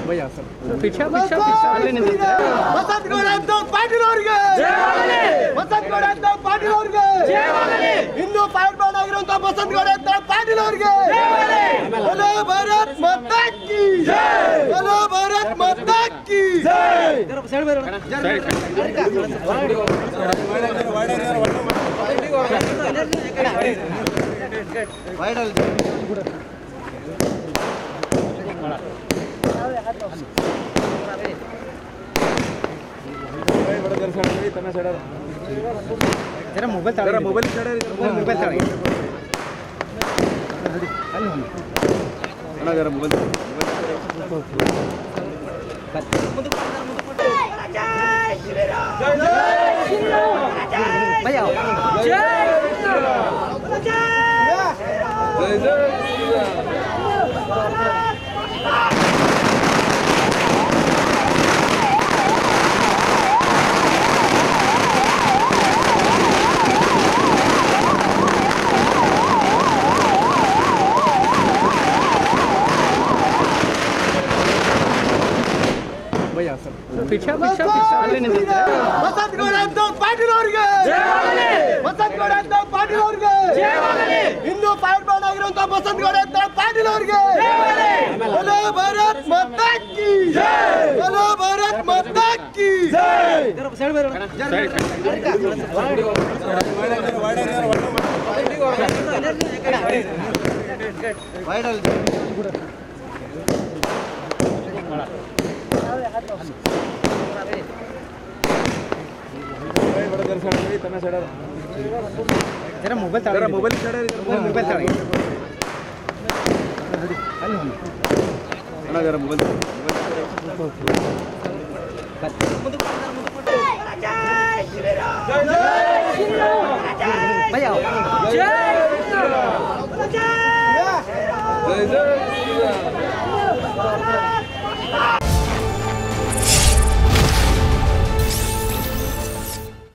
Bhaiya sir ಅಲ್ಲೇ ನಿಂತಿದ್ದೆ. ವಸಂತಗೌಡ ಅಂತ ಪಾಟೀಲ್ ಅವರಿಗೆ ವಸಂತಗೌಡ ಅಂತ ಪಾಟೀಲ್ ಅವರಿಗೆ ಇನ್ನು ಫೈರ್ ಬಾರ್ಡ್ ಆಗಿರುವಂತ ವಸಂತಗೌಡ ಅಂತ ಪಾಟೀಲ್ ಅವರಿಗೆ बोलो भारत माता की जय बोलो भारत माता की जय जरा मोबाइल ಭಯ್ಯ ಸರ್ ಅಲ್ಲೇ ನಿಂತಿದ್ದೆ. ವಸಂತಗೌಡ ಅಂತ ಪಾಟೀಲ್ ಅವರಿಗೆ ವಸಂತಗೌಡ ಅಂತ ಪಾಟೀಲ್ ಅವರಿಗೆ ಇನ್ನು ಫೈರ್ ಬಾರ್ಡ್ ಆಗಿರುವಂತ ವಸಂತಗೌಡ ಅಂತ ಪಾಟೀಲ್ ಅವರಿಗೆ बोलो भारत माता की जय बोलो भारत माता की जय जरा मोबाइल जय